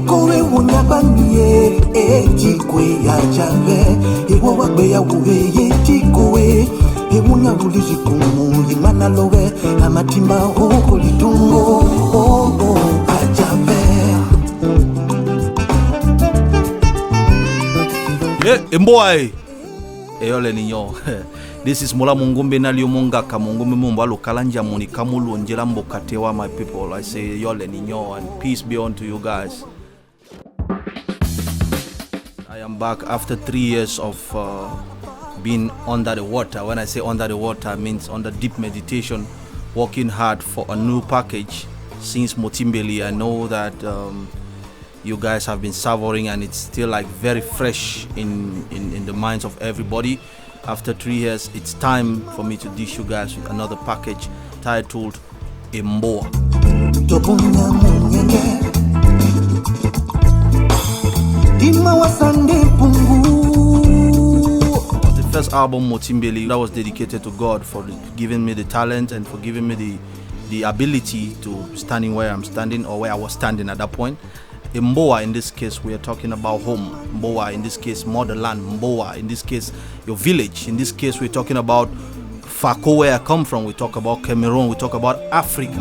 Kowe unyabanie etikwe ya chave ewo wakbe ya uwe etikowe ewunya bulizi kumu imana lowe amatimba hoko litungo achave Mbowà eyole ninyo. This is Mola Mungumbe na Liomonga Kamungumbe Mumba Lokalanja Moni Kamulu Njelambo Katewa, my people. I say yole ninyo and peace be unto you guys. I am back after 3 years of being under the water. When I say under the water, it means under deep meditation, working hard for a new package since Motimbeli. I know that you guys have been savoring and it's still like very fresh in the minds of everybody. After 3 years, it's time for me to dish you guys with another package titled Mbowà. The first album, Motimbeli, that was dedicated to God for giving me the talent and for giving me the ability to standing where I'm standing or where I was standing at that point. Mbowà, in this case, we are talking about home. Mbowà, in this case, motherland. Mbowà, in this case, your village. In this case, we're talking about Fako, where I come from. We talk about Cameroon. We talk about Africa.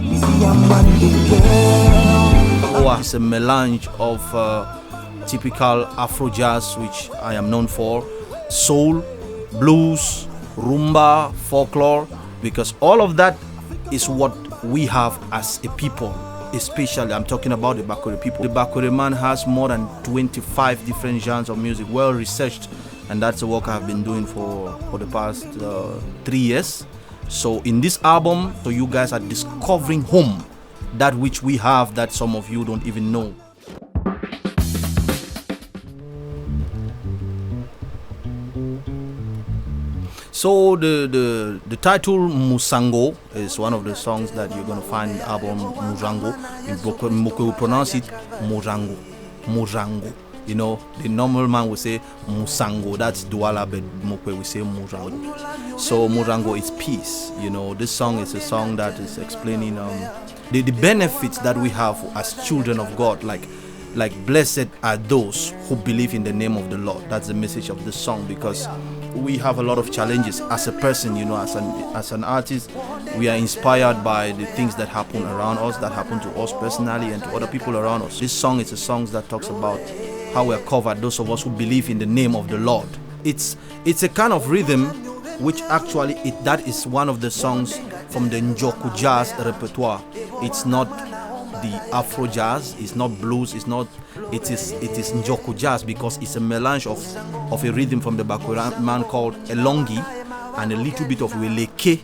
Mbowà is a melange of typical Afro jazz, which I am known for, soul, blues, rumba, folklore, because all of that is what we have as a people. Especially, I'm talking about the Bakore people. The Bakore man has more than 25 different genres of music, well researched, and that's the work I've been doing for the past 3 years. So in this album, so you guys are discovering home, that which we have that some of you don't even know. So the title Musango is one of the songs that you're going to find in the album Murango. In MOKPE we pronounce it Murango. Murango. You know, the normal man will say Musango. That's Douala, but MOKPE we say Murango. So Murango is peace. You know, this song is a song that is explaining the benefits that we have as children of God. Like blessed are those who believe in the name of the Lord. That's the message of this song, because we have a lot of challenges as a person, you know, as an artist. We are inspired by the things that happen around us, that happen to us personally and to other people around us. This song is a song that talks about how we are covered, those of us who believe in the name of the Lord. It's a kind of rhythm which actually that is one of the songs from the Njoku jazz repertoire. It's not the Afro jazz, it's not blues, it is Njoku jazz, because it's a melange of a rhythm from the Bakore man called Elongi and a little bit of Weleke.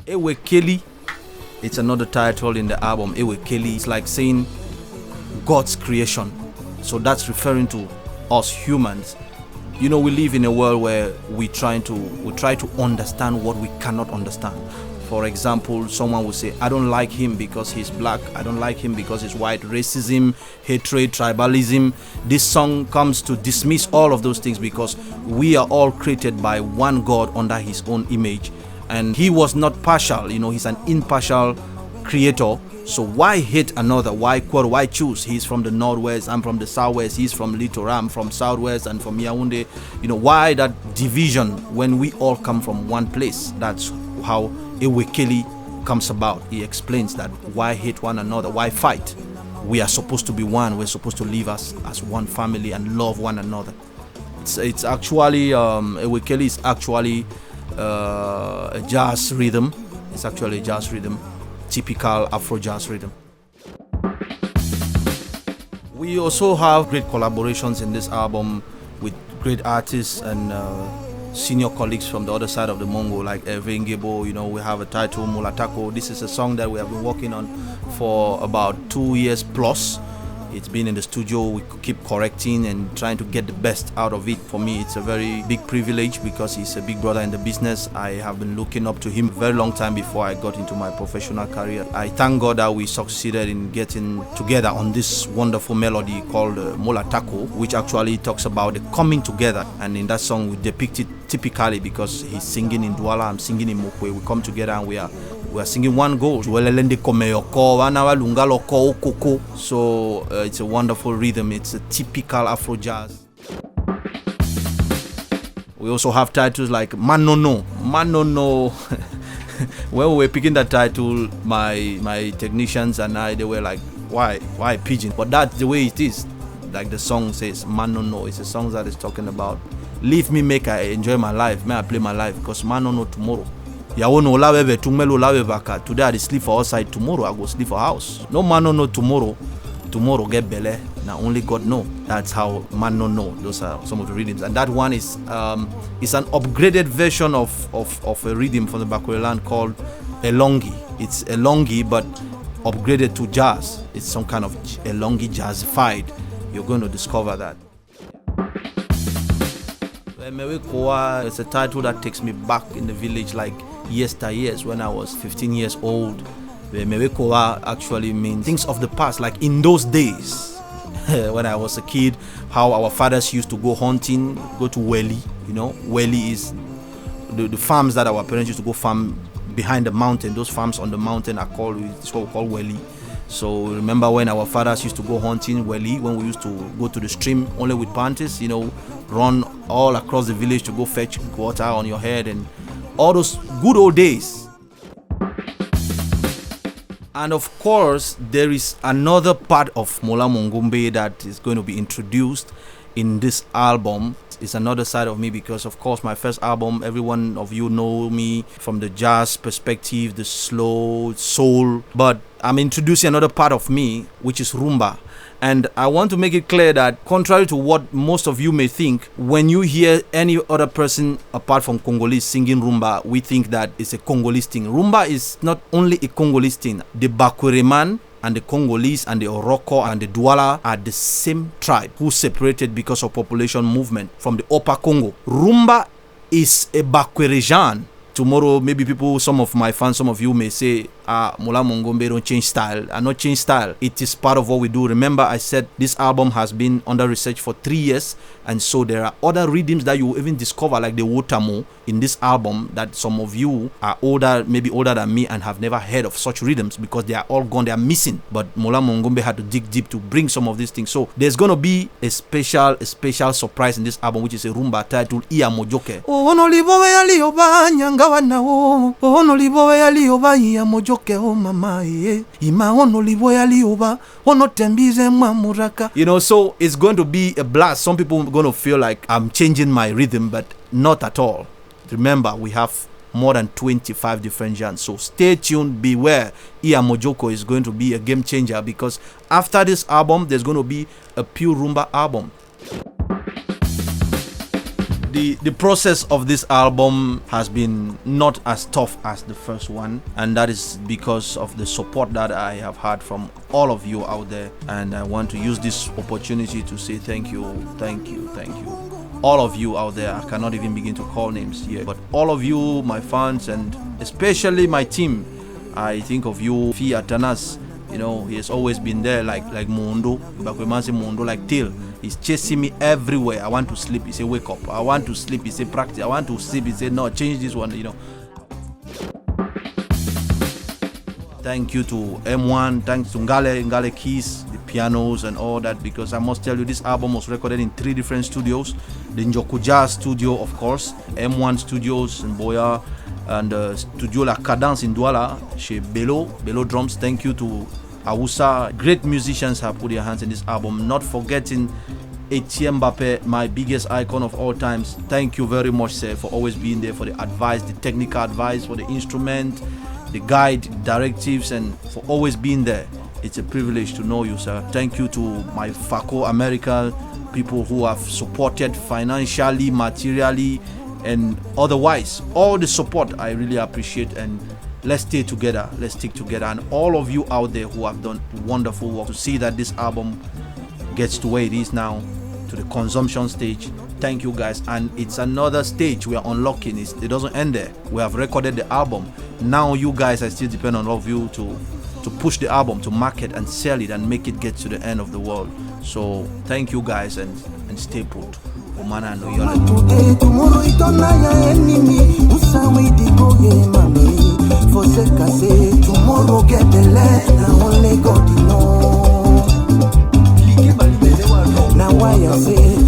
Ewekeli, it's another title in the album. Ewekeli, it's like saying God's creation. So that's referring to us humans. You know, we live in a world where we try to understand what we cannot understand. For example, someone will say, I don't like him because he's black. I don't like him because he's white. Racism, hatred, tribalism. This song comes to dismiss all of those things, because we are all created by one God under his own image. And he was not partial, you know, he's an impartial creator. So why hate another? Why quarrel? Why choose? He's from the northwest, I'm from the southwest, he's from Littoral, I'm from southwest and from Yaoundé. You know, why that division when we all come from one place? That's how Ewekeli comes about. He explains that why hate one another, why fight? We are supposed to be one. We're supposed to live as one family and love one another. It's actually Ewekeli is actually a jazz rhythm. It's actually a jazz rhythm, typical Afro jazz rhythm. We also have great collaborations in this album with great artists and senior colleagues from the other side of the Mongo, like Ngebo. You know, we have a title Mulatako. This is a song that we have been working on for about 2 years plus. It's been in the studio, we keep correcting and trying to get the best out of it. For me, it's a very big privilege because he's a big brother in the business. I have been looking up to him a very long time before I got into my professional career. I thank God that we succeeded in getting together on this wonderful melody called Mola Tako, which actually talks about the coming together. And in that song, we depict it typically because he's singing in Douala, I'm singing in MOKPE. We come together and we are singing one goal. So it's a wonderful rhythm. It's a typical Afro jazz. We also have titles like Manono. Manono. When we were picking that title, my technicians and I, they were like, why pigeon? But that's the way it is. Like the song says, Manono. It's a song that is talking about leave me, make I enjoy my life, may I play my life, because Manono tomorrow. Today I sleep for outside, tomorrow I go sleep for house. No man no tomorrow. Tomorrow get belle. Now only God know. That's how man no know. Those are some of the rhythms. And that one is an upgraded version of a rhythm from the Bakwere land called Elongi. It's Elongi but upgraded to jazz. It's some kind of Elongi jazzified. You're going to discover that. It's a title that takes me back in the village like yesteryears when I was 15 years old. Mewekoa actually means things of the past, like in those days when I was a kid, how our fathers used to go hunting, go to Weli. You know, Weli is the farms that our parents used to go farm behind the mountain. Those farms on the mountain are it's what we call Weli. So remember when our fathers used to go hunting, Weli, when we used to go to the stream only with panties, you know, run all across the village to go fetch water on your head and all those good old days. And of course, there is another part of Mola Mongombe that is going to be introduced in this album. It's another side of me because, of course, my first album, every one of you know me from the jazz perspective, the slow soul. But I'm introducing another part of me, which is rumba. And I want to make it clear that contrary to what most of you may think, when you hear any other person apart from Congolese singing rumba, we think that it's a Congolese thing. Rumba is not only a Congolese thing. The Bakwere man and the Congolese and the Oroko and the Douala are the same tribe who separated because of population movement from the Upper Congo. Rumba is a Bakwerejan. Tomorrow, maybe some of my fans, some of you may say, Mola Mongombe don't change style. I not change style. It is part of what we do. Remember, I said this album has been under research for 3 years. And so there are other rhythms that you will even discover, like the Wotamo in this album, that some of you are older, maybe older than me, and have never heard of such rhythms because they are all gone, they are missing. But Mola Mongombe had to dig deep to bring some of these things. So there's going to be a special surprise in this album, which is a rumba titled Iya Mojoke. You know, so it's going to be a blast. Some people are going to feel like I'm changing my rhythm, but not at all. Remember, we have more than 25 different genres. So stay tuned, beware. Iya Mojoko is going to be a game changer because after this album, there's going to be a pure rumba album. The process of this album has been not as tough as the first one, and that is because of the support that I have had from all of you out there. And I want to use this opportunity to say thank you. All of you out there, I cannot even begin to call names here, but all of you, my fans, and especially my team. I think of you, Fi Atanas. You know, he has always been there like Mundo, Mundo, like Till. He's chasing me everywhere. I want to sleep, he say wake up. I want to sleep, he say practice. I want to sleep, he say no, change this one, you know. Thank you to M1, thanks to Ngale Keys, the pianos and all that, because I must tell you, this album was recorded in 3 different studios. The Njoku Jazz studio, of course, M1 Studios in Mbowà, and Studio La Cadence in Douala, chez Bello Drums. Thank you to Awusa. Great musicians have put their hands in this album. Not forgetting Etienne Mbappé, my biggest icon of all times. Thank you very much, sir, for always being there for the advice, the technical advice, for the instrument, the guide, directives, and for always being there. It's a privilege to know you, sir. Thank you to my FACO American people who have supported financially, materially, and otherwise. All the support I really appreciate, and let's stay together, let's stick together. And all of you out there who have done wonderful work to see that this album gets to where it is now, to the consumption stage. Thank you guys, and it's another stage we are unlocking. It doesn't end there. We have recorded the album. Now you guys, I still depend on all of you to push the album, to market and sell it and make it get to the end of the world. So thank you guys, and stay put. Today, tomorrow, it don't enemy. For sake I say, tomorrow get the land. Now only God knows. Now why I say